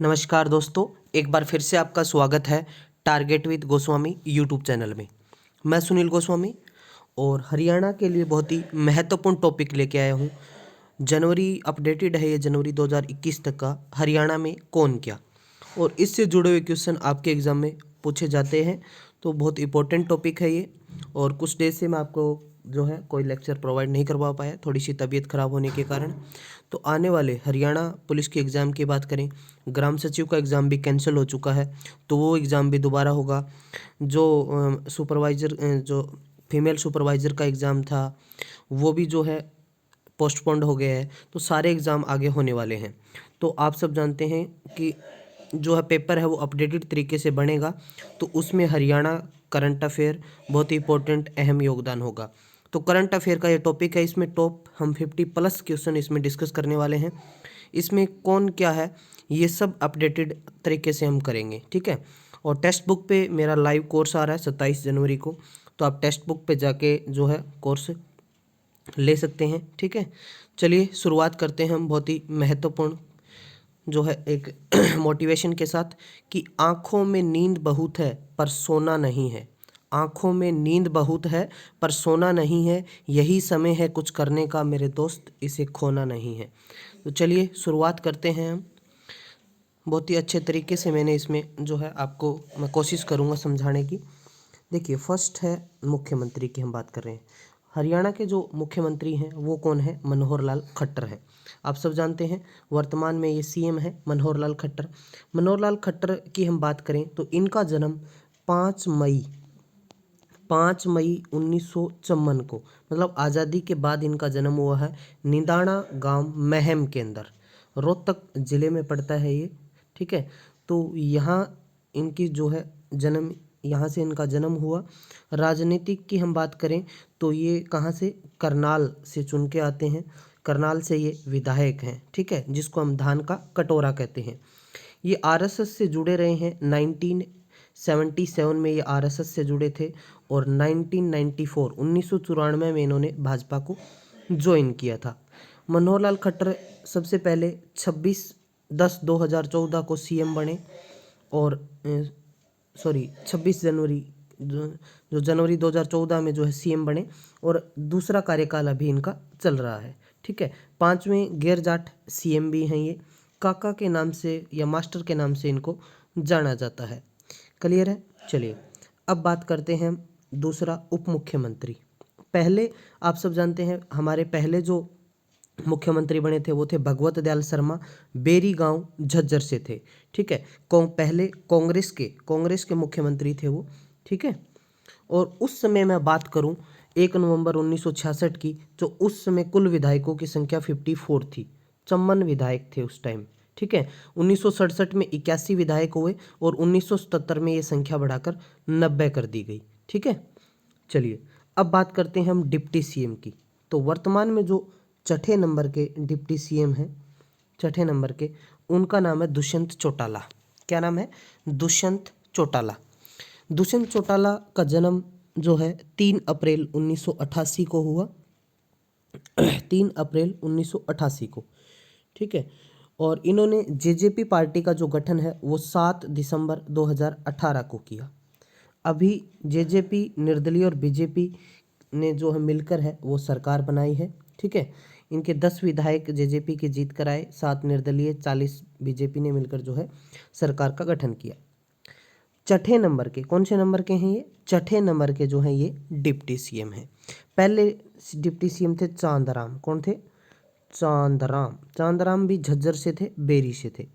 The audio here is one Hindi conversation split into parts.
नमस्कार दोस्तों, एक बार फिर से आपका स्वागत है target with Goswami YouTube channel में। मैं सुनील गोस्वामी और हरियाणा के लिए बहुत ही महत्वपूर्ण टॉपिक लेके आया हूँ। जनवरी अपडेटेड है, ये जनवरी 2021 तक का हरियाणा में कौन क्या, और इससे जुड़े हुए क्वेश्चन आपके एग्ज़ाम में पूछे जाते हैं। तो बहुत इंपॉर्टेंट टॉपिक है ये, और कुछ डेज से मैं आपको जो है कोई लेक्चर प्रोवाइड नहीं करवा पाया, थोड़ी सी तबीयत ख़राब होने के कारण। तो आने वाले हरियाणा पुलिस के एग्ज़ाम की बात करें, ग्राम सचिव का एग्ज़ाम भी कैंसिल हो चुका है, तो वो एग्ज़ाम भी दोबारा होगा। जो सुपरवाइज़र जो फीमेल सुपरवाइज़र का एग्ज़ाम था वो भी जो है पोस्टपोन्ड हो गया है। तो सारे एग्ज़ाम आगे होने वाले हैं। तो आप सब जानते हैं कि जो है पेपर है वो अपडेटेड तरीके से बनेगा, तो उसमें हरियाणा करंट अफेयर बहुत ही इंपॉर्टेंट अहम योगदान होगा। तो करंट अफेयर का ये टॉपिक है, इसमें टॉप हम 50+ क्वेश्चन इसमें डिस्कस करने वाले हैं। इसमें कौन क्या है ये सब अपडेटेड तरीके से हम करेंगे, ठीक है। और टेक्स्ट बुक पे मेरा लाइव कोर्स आ रहा है 27 जनवरी को, तो आप टेक्स्ट बुक पे जाके जो है कोर्स ले सकते हैं, ठीक है। चलिए शुरुआत करते हैं हम बहुत ही महत्वपूर्ण जो है एक मोटिवेशन के साथ कि आँखों में नींद बहुत है पर सोना नहीं है। आँखों में नींद बहुत है पर सोना नहीं है, यही समय है कुछ करने का मेरे दोस्त, इसे खोना नहीं है। तो चलिए शुरुआत करते हैं हम। बहुत ही अच्छे तरीके से मैंने इसमें जो है आपको मैं कोशिश करूँगा समझाने की। देखिए, फर्स्ट है मुख्यमंत्री की हम बात कर रहे हैं। हरियाणा के जो मुख्यमंत्री हैं वो कौन है? मनोहर लाल खट्टर है। आप सब जानते हैं वर्तमान में ये सीएम है मनोहर लाल खट्टर। मनोहर लाल खट्टर की हम बात करें तो इनका जन्म 5 मई 1954 को, मतलब आज़ादी के बाद इनका जन्म हुआ है निदाना गांव महम के अंदर, रोहतक ज़िले में पड़ता है ये, ठीक है। तो यहाँ इनकी जो है जन्म, यहाँ से इनका जन्म हुआ। राजनीतिक की हम बात करें तो ये कहाँ से? करनाल से चुन के आते हैं। करनाल से ये विधायक हैं, ठीक है, जिसको हम धान का कटोरा कहते हैं। ये आरएसएस से जुड़े रहे हैं। 1977 में ये आरएसएस से जुड़े थे, और 1994 में इन्होंने भाजपा को ज्वाइन किया था। मनोहर लाल खट्टर सबसे पहले 26/10/2014 को सीएम बने, और 26 जनवरी जो जनवरी 2014 में जो है सीएम बने, और दूसरा कार्यकाल अभी इनका चल रहा है, ठीक है। 5वें गैर जाट सीएम भी हैं ये। काका के नाम से या मास्टर के नाम से इनको जाना जाता है। क्लियर है? चलिए अब बात करते हैं हम दूसरा उप मुख्यमंत्री। पहले आप सब जानते हैं हमारे पहले जो मुख्यमंत्री बने थे वो थे भगवत दयाल शर्मा, बेरी गांव झज्जर से थे, ठीक है। पहले कांग्रेस के मुख्यमंत्री थे वो, ठीक है। और उस समय मैं बात करूं 1 नवंबर 1966 की, तो उस समय कुल विधायकों की संख्या 54 थी। 54 विधायक थे उस टाइम, ठीक है। 1967 में 81 विधायक हुए, और 1977 में ये संख्या बढ़ाकर 90 कर दी गई, ठीक है। चलिए अब बात करते हैं हम डिप्टी सीएम की। तो वर्तमान में जो छठे नंबर के डिप्टी सीएम हैं, छठे नंबर के, उनका नाम है दुष्यंत चौटाला। क्या नाम है? दुष्यंत चौटाला। दुष्यंत चौटाला का जन्म जो है 3 अप्रैल 1988 को हुआ। 3 अप्रैल 1988 को, ठीक है। और इन्होंने जेजेपी पार्टी का जो गठन है वो 7 दिसंबर 2018 को किया। अभी जेजेपी, निर्दलीय और बीजेपी ने जो है मिलकर है वो सरकार बनाई है, ठीक है। इनके 10 विधायक जेजेपी के जीत कर आए, 7 निर्दलीय, 40 बीजेपी ने मिलकर जो है सरकार का गठन किया। छठे नंबर के, कौन से नंबर के हैं ये? छठे नंबर के जो हैं ये डिप्टी सीएम हैं। पहले डिप्टी सीएम थे चांदराम। कौन थे? चांदराम। चांदराम भी झज्जर से थे, बेरी से थे।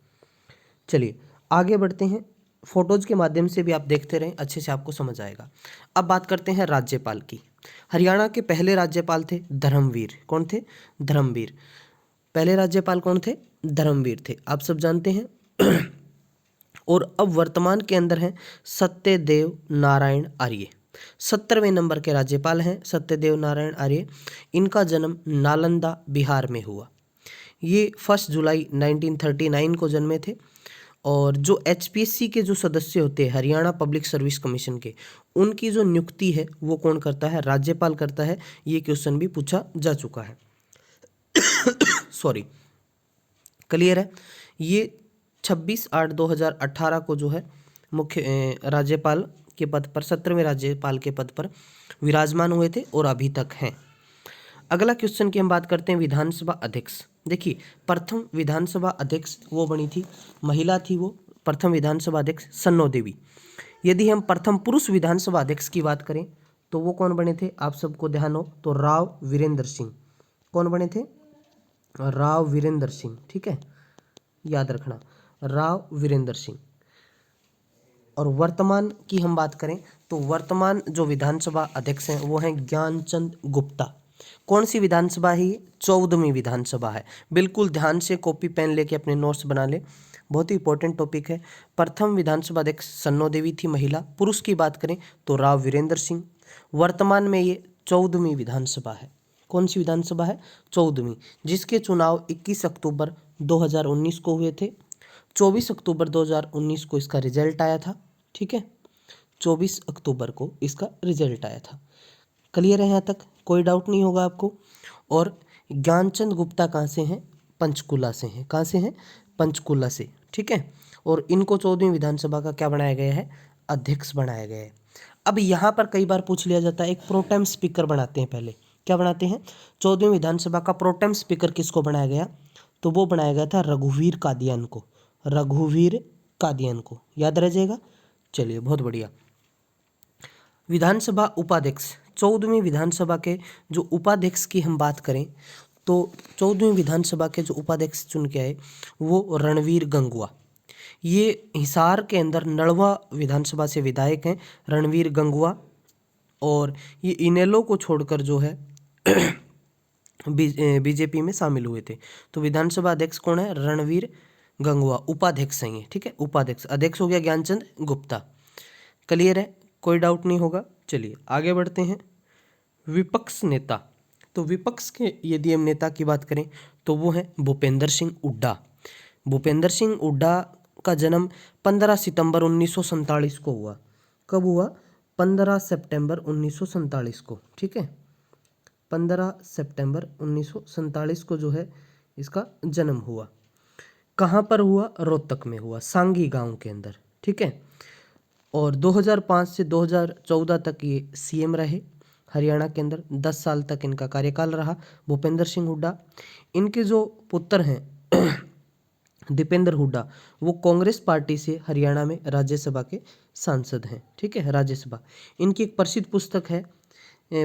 चलिए आगे बढ़ते हैं। फोटोज के माध्यम से भी आप देखते रहें, अच्छे से आपको समझ आएगा। अब बात करते हैं राज्यपाल की। हरियाणा के पहले राज्यपाल थे धर्मवीर। कौन थे? धर्मवीर। पहले राज्यपाल कौन थे? धर्मवीर थे, आप सब जानते हैं। और अब वर्तमान के अंदर हैं सत्यदेव नारायण आर्य। 17वें नंबर के राज्यपाल हैं सत्यदेव नारायण आर्य। इनका जन्म नालंदा, बिहार में हुआ। ये 1 जुलाई 1939 को जन्मे थे। और जो एचपीएससी के जो सदस्य होते हैं हरियाणा पब्लिक सर्विस कमीशन के, उनकी जो नियुक्ति है वो कौन करता है? राज्यपाल करता है। ये क्वेश्चन भी पूछा जा चुका है। सॉरी, क्लियर है? ये 26/8/2018 को जो है मुख्य राज्यपाल के पद पर 17वें राज्यपाल के पद पर विराजमान हुए थे और अभी तक हैं। अगला क्वेश्चन की हम बात करते हैं विधानसभा अध्यक्ष। देखिए प्रथम विधानसभा अध्यक्ष वो बनी थी, महिला थी वो प्रथम विधानसभा अध्यक्ष सन्नो देवी। यदि हम प्रथम पुरुष विधानसभा अध्यक्ष की बात करें तो वो कौन बने थे, आप सबको ध्यान हो तो राव वीरेंद्र सिंह। कौन बने थे, राव वीरेंद्र सिंह, ठीक है, याद रखना राव वीरेंद्र सिंह। और वर्तमान की हम बात करें तो वर्तमान जो विधानसभा अध्यक्ष हैं वो हैं ज्ञानचंद गुप्ता। कौन सी विधानसभा है ये, 14वीं विधानसभा है। बिल्कुल ध्यान से कॉपी पेन लेके अपने नोट्स बना ले, बहुत ही इंपॉर्टेंट टॉपिक है। प्रथम विधानसभा अध्यक्ष सन्नो देवी थी महिला। पुरुष की बात करें तो राव वीरेंद्र सिंह। वर्तमान में ये 14वीं विधानसभा है। कौन सी विधानसभा है, 14वीं, जिसके चुनाव 21 अक्टूबर 2019 को हुए थे। 24 अक्टूबर 2019 को इसका रिजल्ट आया था, ठीक है, 24 अक्टूबर को इसका रिजल्ट आया था। क्लियर है यहाँ तक, कोई डाउट नहीं होगा आपको। और ज्ञानचंद गुप्ता कहाँ से हैं, पंचकुला से हैं। कहाँ से हैं, पंचकुला से, ठीक है। और इनको 14वीं विधानसभा का क्या बनाया गया है, अध्यक्ष बनाया गया है। अब यहाँ पर कई बार पूछ लिया जाता है, एक प्रोटेम स्पीकर बनाते हैं पहले। क्या बनाते हैं, 14वीं विधानसभा का प्रोटेम स्पीकर किसको बनाया गया, तो वो बनाया गया था रघुवीर कादियान को। रघुवीर कादियान को, याद रह जाएगा। चलिए बहुत बढ़िया। विधानसभा उपाध्यक्ष, 14वीं विधानसभा के जो उपाध्यक्ष की हम बात करें तो 14वीं विधानसभा के जो उपाध्यक्ष चुन के आए वो रणवीर गंगुआ। ये हिसार के अंदर नड़वा विधानसभा से विधायक हैं रणवीर गंगुआ। और ये इनेलो को छोड़कर जो है बीजेपी में शामिल हुए थे। तो विधानसभा अध्यक्ष कौन है, रणवीर गंगुआ। उपाध्यक्ष हैं ये, ठीक है, उपाध्यक्ष। अध्यक्ष हो गया ज्ञानचंद गुप्ता। क्लियर है, कोई डाउट नहीं होगा। चलिए आगे बढ़ते हैं। विपक्ष नेता, तो विपक्ष के यदि हम नेता की बात करें तो वो हैं भूपेंद्र सिंह हुड्डा। भूपेंद्र सिंह हुड्डा का जन्म 15 सितंबर 1947 को हुआ। कब हुआ, 15 सितंबर 1947 को, ठीक है, 15 सितंबर 1947 को जो है इसका जन्म हुआ। कहाँ पर हुआ, रोहतक में हुआ, सांगी गांव के अंदर, ठीक है। और 2005 से 2014 तक ये सीएम रहे हरियाणा के अंदर। 10 साल तक इनका कार्यकाल रहा भूपेंद्र सिंह हुड्डा। इनके जो पुत्र हैं दीपेंद्र हुड्डा, वो कांग्रेस पार्टी से हरियाणा में राज्यसभा के सांसद हैं, ठीक है, राज्यसभा। इनकी एक प्रसिद्ध पुस्तक है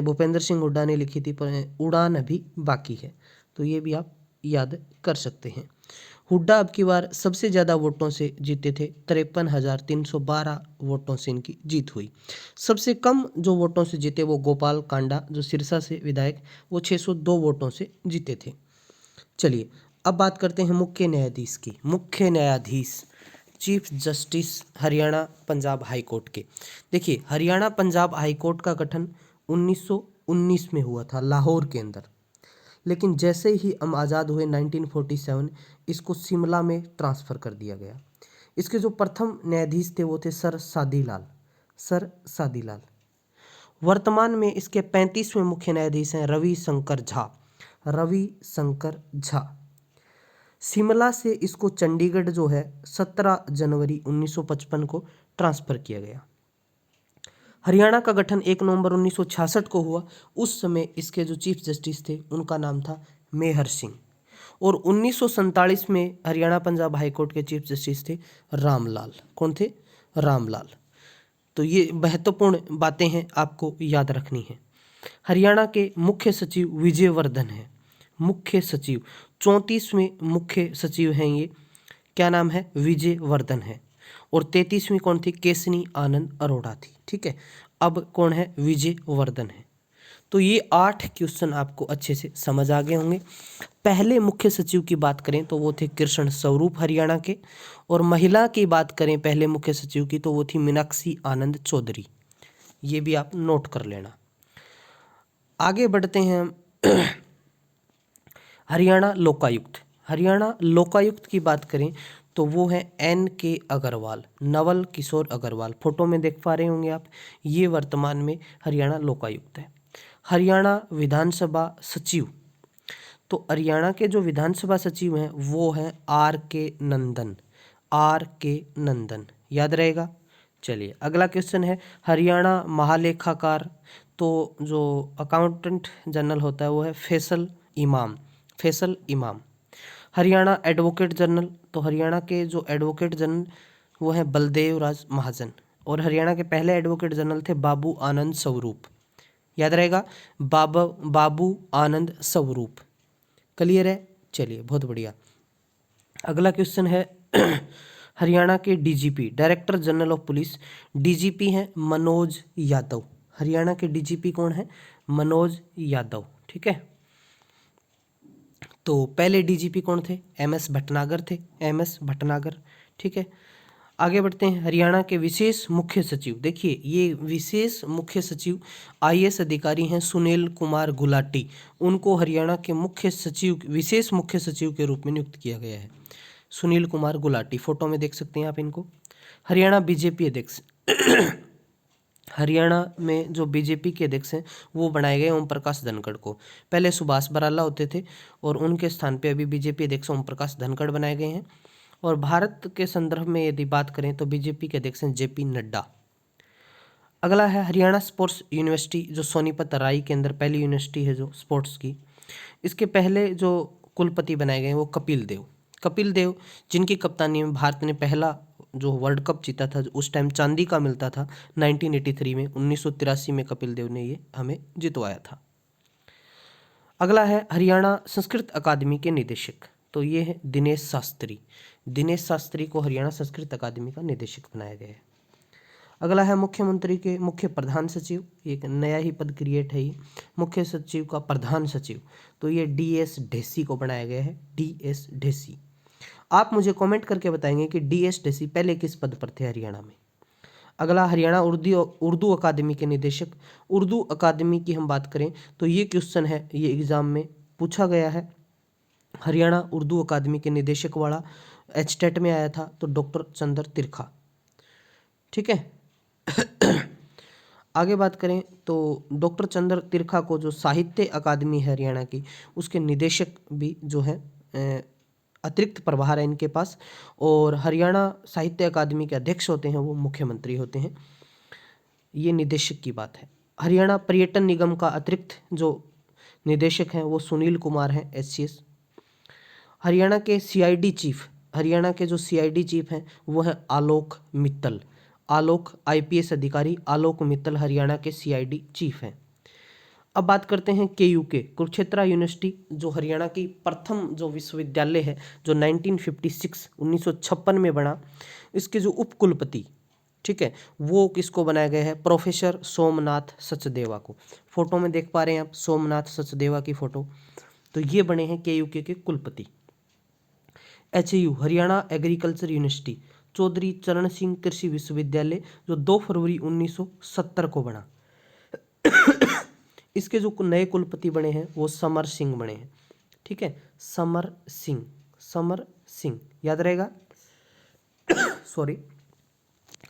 भूपेंद्र सिंह हुड्डा ने लिखी थी, उड़ान अभी बाकी है, तो ये भी आप याद कर सकते हैं। हुड्डा अब की बार सबसे ज़्यादा वोटों से जीते थे, 53,312 वोटों से इनकी जीत हुई। सबसे कम जो वोटों से जीते वो गोपाल कांडा, जो सिरसा से विधायक, वो 602 वोटों से जीते थे। चलिए अब बात करते हैं मुख्य न्यायाधीश की। मुख्य न्यायाधीश, chief justice Haryana Punjab high court के। देखिए हरियाणा पंजाब हाई कोर्ट का गठन 1919 में हुआ था लाहौर के अंदर, लेकिन जैसे ही हम आज़ाद हुए 1947 इसको शिमला में ट्रांसफ़र कर दिया गया। इसके जो प्रथम न्यायाधीश थे वो थे सर सादीलाल, सर सादीलाल। वर्तमान में इसके 35वें मुख्य न्यायाधीश हैं रविशंकर झा, रविशंकर झा। शिमला से इसको चंडीगढ़ जो है 17 जनवरी 1955 को ट्रांसफ़र किया गया। हरियाणा का गठन 1 नवंबर 1966 को हुआ। उस समय इसके जो चीफ जस्टिस थे उनका नाम था मेहर सिंह। और 1947 में हरियाणा पंजाब हाई कोर्ट के चीफ जस्टिस थे रामलाल। कौन थे, रामलाल। तो ये महत्वपूर्ण बातें हैं, आपको याद रखनी है। हरियाणा के मुख्य सचिव विजयवर्धन हैं, मुख्य सचिव 34वें मुख्य सचिव हैं ये, क्या नाम है, विजयवर्धन है। और 33वीं कौन थी, केसनी आनंद अरोड़ा थी, ठीक है। अब कौन है, विजयवर्धन है। तो ये 8 क्वेश्चन आपको अच्छे से समझ आ गए होंगे। पहले मुख्य सचिव की बात करें तो वो थे कृष्ण स्वरूप हरियाणा के। और महिला की बात करें पहले मुख्य सचिव की तो वो थी मीनाक्षी आनंद चौधरी। ये भी आप नोट कर लेना। आगे बढ़ते हैं हरियाणा लोकायुक्त। हरियाणा लोकायुक्त की बात करें तो वो है NK अग्रवाल, नवल किशोर अग्रवाल। फोटो में देख पा रहे होंगे आप, ये वर्तमान में हरियाणा लोकायुक्त है। हरियाणा विधानसभा सचिव, तो हरियाणा के जो विधानसभा सचिव हैं वो हैं RK नंदन, R.K. नंदन, याद रहेगा। चलिए अगला क्वेश्चन है हरियाणा महालेखाकार, तो जो अकाउंटेंट जनरल होता है वो है फैसल इमाम, फैसल इमाम। हरियाणा एडवोकेट जनरल, तो हरियाणा के जो एडवोकेट जनरल वो है बलदेव राज महाजन, और हरियाणा के पहले एडवोकेट जनरल थे बाबू आनंद स्वरूप, याद रहेगा, बाबू आनंद स्वरूप। क्लियर है, चलिए बहुत बढ़िया। अगला क्वेश्चन है हरियाणा के DGP, director general of police, DGP हैं मनोज यादव। हरियाणा के डीजीपी कौन है? मनोज यादव, ठीक है। तो पहले डीजीपी कौन थे? एमएस भटनागर थे, एमएस भटनागर, ठीक है। आगे बढ़ते हैं, हरियाणा के विशेष मुख्य सचिव, देखिए ये विशेष मुख्य सचिव आईएएस अधिकारी हैं सुनील कुमार गुलाटी, उनको हरियाणा के मुख्य सचिव, विशेष मुख्य सचिव के रूप में नियुक्त किया गया है, सुनील कुमार गुलाटी, फोटो में देख सकते हैं आप इनको। हरियाणा बीजेपी अध्यक्ष हरियाणा में जो बीजेपी के अध्यक्ष हैं वो बनाए गए ओम प्रकाश धनखड़ को, पहले सुभाष बराला होते थे और उनके स्थान पे अभी बीजेपी अध्यक्ष ओम प्रकाश धनखड़ बनाए गए हैं। और भारत के संदर्भ में यदि बात करें तो बीजेपी के अध्यक्ष हैं जेपी नड्डा। अगला है हरियाणा स्पोर्ट्स यूनिवर्सिटी, जो सोनीपत राई के अंदर पहली यूनिवर्सिटी है जो स्पोर्ट्स की, इसके पहले जो कुलपति बनाए गए हैं वो कपिल देव, कपिल देव जिनकी कप्तानी में भारत ने पहला जो वर्ल्ड कप जीता था, उस टाइम चांदी का मिलता था 1983 में, 1983 में कपिल देव ने ये हमें जितवाया था। अगला है हरियाणा संस्कृत अकादमी के निदेशक, तो ये है दिनेश शास्त्री, दिनेश शास्त्री को हरियाणा संस्कृत अकादमी का निदेशक बनाया गया है। अगला है मुख्यमंत्री के मुख्य प्रधान सचिव, एक नया ही पद क्रिएट है ये, मुख्य सचिव का प्रधान सचिव, तो ये डीएस ढेसी को बनाया गया है, डीएस ढेसी। आप मुझे कमेंट करके बताएंगे कि डीएस ढेसी पहले किस पद पर थे हरियाणा में। अगला हरियाणा उर्दू अकादमी के निदेशक, उर्दू अकादमी की हम बात करें तो ये क्वेश्चन है, ये एग्जाम में पूछा गया है, हरियाणा उर्दू अकादमी के निदेशक वाला एचटेट में आया था, तो डॉक्टर चंद्र तिरखा, ठीक है। आगे बात करें तो डॉक्टर चंद्र तिरखा को जो साहित्य अकादमी है हरियाणा की, उसके निदेशक भी जो है अतिरिक्त प्रभार है इनके पास, और हरियाणा साहित्य अकादमी के अध्यक्ष होते हैं वो मुख्यमंत्री होते हैं, ये निदेशक की बात है। हरियाणा पर्यटन निगम का अतिरिक्त जो निदेशक हैं वो सुनील कुमार हैं, एचसीएस। हरियाणा के सीआईडी चीफ, हरियाणा के जो सीआईडी चीफ हैं वो है आलोक मित्तल, आलोक आईपीएस अधिकारी आलोक मित्तल हरियाणा के सीआईडी चीफ हैं। अब बात करते हैं केयूके, कुरुक्षेत्र यूनिवर्सिटी, जो हरियाणा की प्रथम जो विश्वविद्यालय है, जो 1956 में बना, इसके जो उपकुलपति, ठीक है, वो किसको बनाया गया है? प्रोफेसर सोमनाथ सचदेवा को। फोटो में देख पा रहे हैं आप सोमनाथ सचदेवा की फोटो, तो ये बने हैं केयूके के कुलपति। HU Haryana agriculture university, Chaudhary Charan Singh कृषि विश्वविद्यालय, जो 2 फरवरी 1970 को बना। इसके जो नए कुलपति बने हैं वो समर सिंह बने हैं, ठीक है, समर सिंह, समर सिंह, याद रहेगा। सॉरी।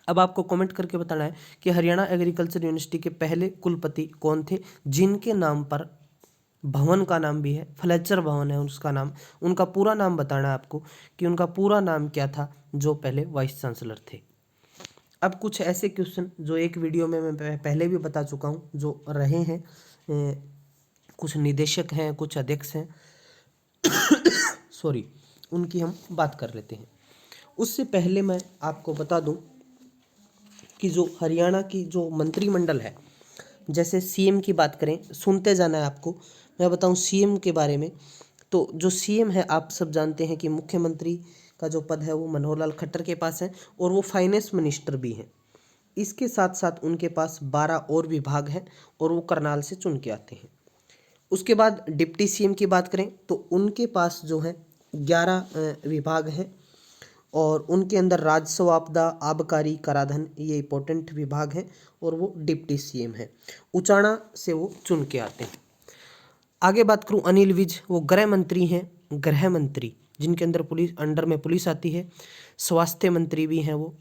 अब आपको कमेंट करके बताना है कि हरियाणा एग्रीकल्चर यूनिवर्सिटी के पहले कुलपति कौन थे, जिनके नाम पर भवन का नाम भी है, फ्लेचर भवन है उसका नाम, उनका पूरा नाम बताना है आपको कि उनका पूरा नाम क्या था जो पहले वाइस चांसलर थे। अब कुछ ऐसे क्वेश्चन जो एक वीडियो में मैं पहले भी बता चुका हूँ, जो रहे हैं, कुछ निदेशक हैं, कुछ अध्यक्ष हैं, सॉरी, उनकी हम बात कर लेते हैं। उससे पहले मैं आपको बता दूं कि जो हरियाणा की जो मंत्रिमंडल है, जैसे सीएम की बात करें, सुनते जाना है आपको, मैं बताऊं सीएम के बारे में। तो जो सीएम है आप सब जानते हैं कि मुख्यमंत्री का जो पद है वो मनोहर लाल खट्टर के पास है, और वो फाइनेंस मिनिस्टर भी हैं। इसके साथ साथ उनके पास 12 और विभाग हैं, और वो करनाल से चुन के आते हैं। उसके बाद डिप्टी सीएम की बात करें तो उनके पास जो है 11 विभाग हैं, और उनके अंदर राजस्व, आपदा, आबकारी, कराधान, ये इंपॉर्टेंट विभाग हैं, और वो डिप्टी सीएम है, उचाना से वो चुन के आते हैं। आगे बात करूं अनिल विज, वो गृह मंत्री हैं, गृह मंत्री, जिनके अंदर पुलिस, अंडर में पुलिस आती है, स्वास्थ्य मंत्री भी हैं वो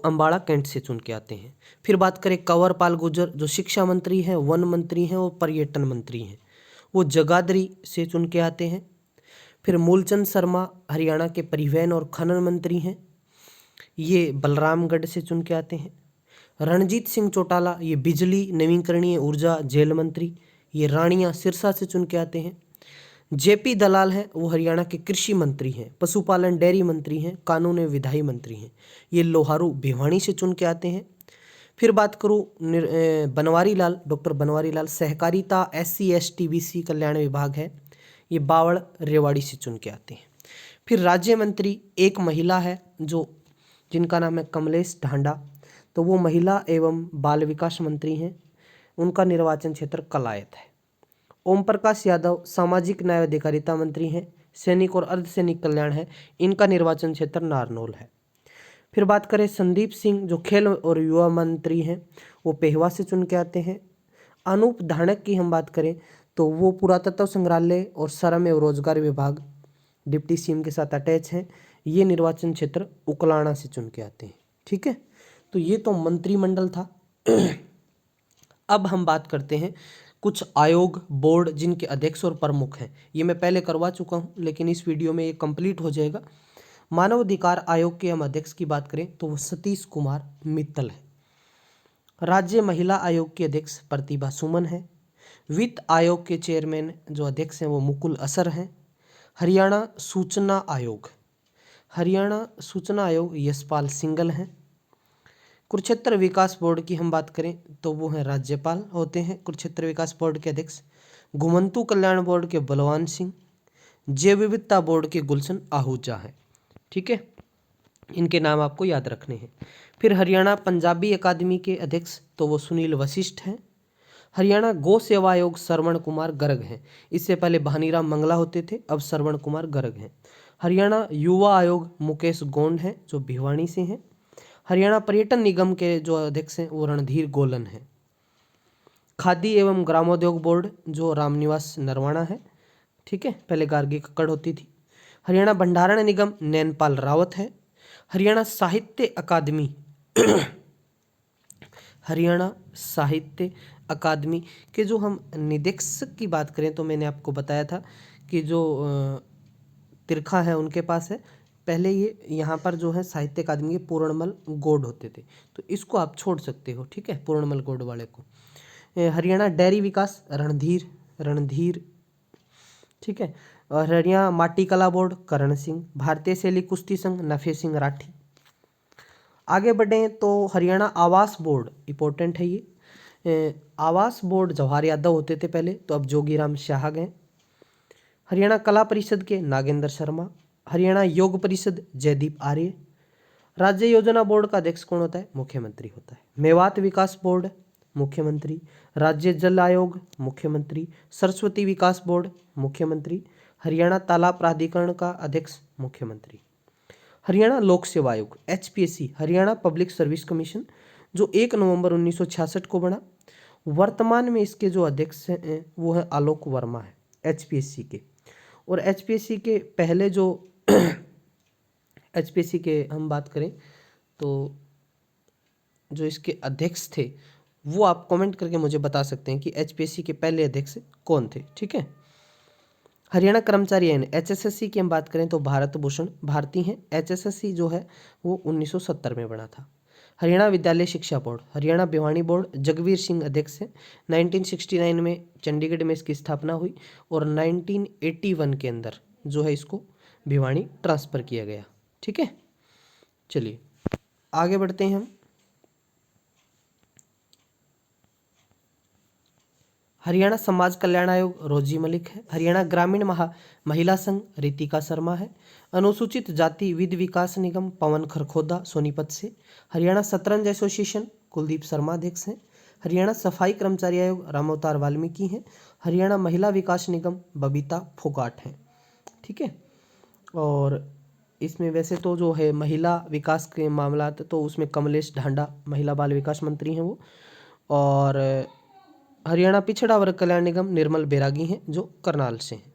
अम्बाड़ा कैंट से चुन के आते हैं। फिर बात करें कंवर पाल गुर्जर, जो शिक्षा मंत्री हैं, वन मंत्री हैं और पर्यटन मंत्री हैं, वो जगाधरी से चुन के आते हैं। फिर मूलचंद शर्मा हरियाणा के परिवहन और खनन मंत्री हैं, ये बलरामगढ़ से चुन के आते हैं। रणजीत सिंह चौटाला ये बिजली नवीकरणीय ऊर्जा जेल मंत्री, ये रानिया सिरसा से चुन के आते हैं। जेपी दलाल हैं, वो हरियाणा के कृषि मंत्री हैं, पशुपालन डेयरी मंत्री हैं, कानून एवं विधायी मंत्री हैं, ये लोहारू भिवानी से चुन के आते हैं। फिर बात करूँ बनवारी लाल, डॉक्टर बनवारी लाल सहकारिता SC ST BC कल्याण विभाग है, ये बावड़ रेवाड़ी से चुन के आते हैं। फिर राज्य मंत्री एक महिला है जो जिनका नाम है कमलेश ढांडा, तो वो महिला एवं बाल विकास मंत्री हैं, उनका निर्वाचन क्षेत्र कलायत है। ओम प्रकाश यादव सामाजिक न्याय और अधिकारिता मंत्री हैं, सैनिक और अर्धसैनिक कल्याण है, इनका निर्वाचन क्षेत्र नारनौल है। फिर बात करें संदीप सिंह जो खेल और युवा मंत्री हैं, वो पेहवा से चुन के आते हैं। अनूप धानक की हम बात करें तो वो पुरातत्व संग्रहालय और श्रम एवं रोजगार विभाग डिप्टी CM के साथ अटैच हैं, ये निर्वाचन क्षेत्र उकलाना से चुन के आते हैं। ठीक है, तो ये तो मंत्रिमंडल था। अब हम बात करते हैं कुछ आयोग बोर्ड जिनके अध्यक्ष और प्रमुख हैं, ये मैं पहले करवा चुका हूँ लेकिन इस वीडियो में ये कंप्लीट हो जाएगा। मानव अधिकार आयोग के हम अध्यक्ष की बात करें तो वो सतीश कुमार मित्तल है। राज्य महिला आयोग के अध्यक्ष प्रतिभा सुमन है। वित्त आयोग के चेयरमैन जो अध्यक्ष हैं वो मुकुल असर हैं। हरियाणा सूचना आयोग यशपाल सिंगल हैं। कुरुक्षेत्र विकास बोर्ड की हम बात करें तो वो हैं राज्यपाल होते हैं कुरुक्षेत्र विकास बोर्ड के अध्यक्ष। घुमंतू कल्याण बोर्ड के बलवान सिंह। जैव विविधता बोर्ड के गुलशन आहूजा हैं। ठीक है, इनके नाम आपको याद रखने हैं। फिर हरियाणा पंजाबी अकादमी के अध्यक्ष तो वो सुनील वशिष्ठ हैं। हरियाणा गौ सेवा आयोग श्रवण कुमार गर्ग हैं, इससे पहले भानीराम मंगला होते थे, अब श्रवण कुमार गर्ग हैं। हरियाणा युवा आयोग मुकेश गोंड हैं जो भिवानी से हैं। हरियाणा पर्यटन निगम के जो अध्यक्ष हैं वो रणधीर गोलन हैं। खादी एवं ग्रामोद्योग बोर्ड जो रामनिवास नरवाणा है। ठीक है, पहले गार्गी कक्कड़ होती थी। हरियाणा भंडारण निगम नैनपाल रावत है। हरियाणा साहित्य अकादमी के जो हम निदेशक की बात करें तो मैंने आपको बताया था कि जो तिरखा है उनके पास है। पहले ये यहाँ पर जो है साहित्य अकादमी के पूर्णमल गौड़ होते थे, तो इसको आप छोड़ सकते हो। ठीक है, पूर्णमल गौड़ वाले को। हरियाणा डेयरी विकास रणधीर। ठीक है, और हरियाणा माटी कला बोर्ड करण सिंह। भारतीय शैली कुश्ती संघ नफे सिंह राठी। आगे बढ़े तो हरियाणा आवास बोर्ड इंपॉर्टेंट है ये। आवास बोर्ड जवाहर यादव होते थे पहले, तो अब जोगीराम शाह गए। हरियाणा कला परिषद के नागेंद्र शर्मा। हरियाणा योग परिषद जयदीप आर्य। राज्य योजना बोर्ड का अध्यक्ष कौन होता है? मुख्यमंत्री होता है। मेवात विकास बोर्ड मुख्यमंत्री। राज्य जल आयोग मुख्यमंत्री। सरस्वती विकास बोर्ड मुख्यमंत्री। हरियाणा तालाब प्राधिकरण का अध्यक्ष मुख्यमंत्री। हरियाणा लोक सेवा आयोग HPSC Haryana public service commission जो 1 नवंबर 1966 को बना। वर्तमान में इसके जो अध्यक्ष हैं वो है आलोक वर्मा है HPSC के। और HPSC के पहले जो HPSC के हम बात करें तो जो इसके अध्यक्ष थे वो आप कमेंट करके मुझे बता सकते हैं कि HPSC के पहले अध्यक्ष कौन थे। ठीक है, हरियाणा कर्मचारी आयोग HSSC की हम बात करें तो भारत भूषण भारती हैं। HSSC जो है वो 1970 में बना था। हरियाणा विद्यालय शिक्षा बोर्ड हरियाणा भिवानी बोर्ड जगवीर सिंह अध्यक्ष हैं। 1969 में चंडीगढ़ में इसकी स्थापना हुई और 1981 के अंदर जो है इसको भिवानी ट्रांसफ़र किया गया। ठीक है, चलिए आगे बढ़ते हैं हम। हरियाणा समाज कल्याण आयोग रोजी मलिक है। हरियाणा ग्रामीण महिला संघ रितिका शर्मा है। अनुसूचित जाति विधि विकास निगम पवन खरखोदा सोनीपत से। हरियाणा शतरंज एसोसिएशन कुलदीप शर्मा अध्यक्ष हैं। हरियाणा सफाई कर्मचारी आयोग रामअवतार वाल्मीकि हैं। हरियाणा महिला विकास निगम बबीता फोगाट हैं। ठीक है, और इसमें वैसे तो जो है महिला विकास के मामला तो उसमें कमलेश ढांडा महिला बाल विकास मंत्री हैं वो। और हरियाणा पिछड़ा वर्ग कल्याण निगम निर्मल बैरागी हैं जो करनाल से हैं।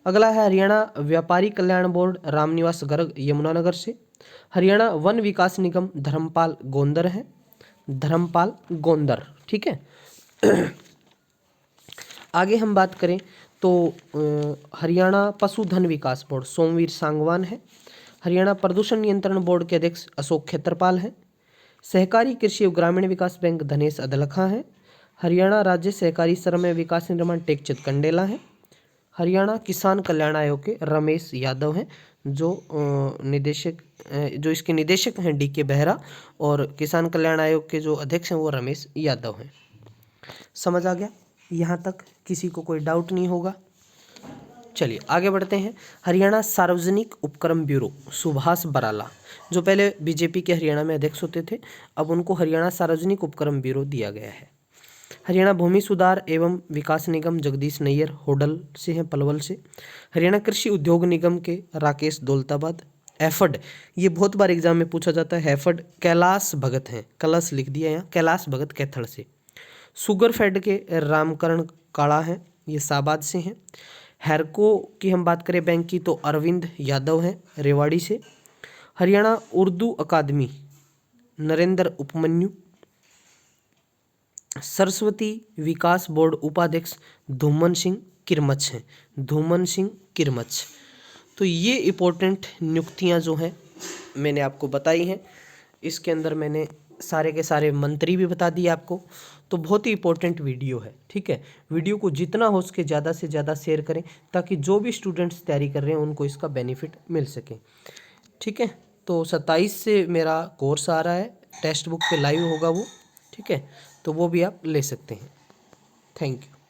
अगला है हरियाणा व्यापारी कल्याण बोर्ड रामनिवास गर्ग यमुनानगर से। हरियाणा वन विकास निगम धर्मपाल गोंदर है। ठीक है। आगे हम बात करें तो हरियाणा पशुधन विकास बोर्ड सोमवीर सांगवान है। हरियाणा प्रदूषण नियंत्रण बोर्ड के अध्यक्ष अशोक खेत्रपाल हैं। सहकारी कृषि एवं ग्रामीण विकास बैंक धनेश अदलखा हैं। हरियाणा राज्य सहकारी श्रम एवं विकास निर्माण टेकचंद कंडेला हैं। हरियाणा किसान कल्याण आयोग के रमेश यादव हैं, जो इसके निदेशक हैं DK बेहरा, और किसान कल्याण आयोग के जो अध्यक्ष हैं वो रमेश यादव हैं। समझ आ गया? यहाँ तक किसी को कोई डाउट नहीं होगा। चलिए आगे बढ़ते हैं। हरियाणा सार्वजनिक उपक्रम ब्यूरो सुभाष बराला, जो पहले बीजेपी के हरियाणा में अध्यक्ष होते थे, अब उनको हरियाणा सार्वजनिक उपक्रम ब्यूरो दिया गया है। हरियाणा भूमि सुधार एवं विकास निगम जगदीश नैयर होडल से हैं, पलवल से। हरियाणा कृषि उद्योग निगम के राकेश दौलताबाद। हैफड, ये बहुत बार एग्जाम में पूछा जाता है, हैफड कैलाश भगत हैं, कलश लिख दिया यहाँ, कैलाश भगत कैथड़ से। शुगर फेड के रामकरण काड़ा हैं, ये साबाद से हैं। हैरको की हम बात करें बैंक की तो अरविंद यादव हैं, रेवाड़ी से। हरियाणा उर्दू अकादमी नरेंद्र उपमन्यु। सरस्वती विकास बोर्ड उपाध्यक्ष धूमन सिंह किरमच हैं, धूमन सिंह किरमच। तो ये इम्पोर्टेंट नियुक्तियां जो हैं मैंने आपको बताई हैं। इसके अंदर मैंने सारे के सारे मंत्री भी बता दिए आपको। तो बहुत ही इंपॉर्टेंट वीडियो है, ठीक है। वीडियो को जितना हो सके ज़्यादा से ज़्यादा शेयर करें, ताकि जो भी स्टूडेंट्स तैयारी कर रहे हैं उनको इसका बेनिफिट मिल सके, ठीक है। तो 27 से मेरा कोर्स आ रहा है, टेक्स्ट बुक पे लाइव होगा वो, ठीक है। तो वो भी आप ले सकते हैं। Thank you.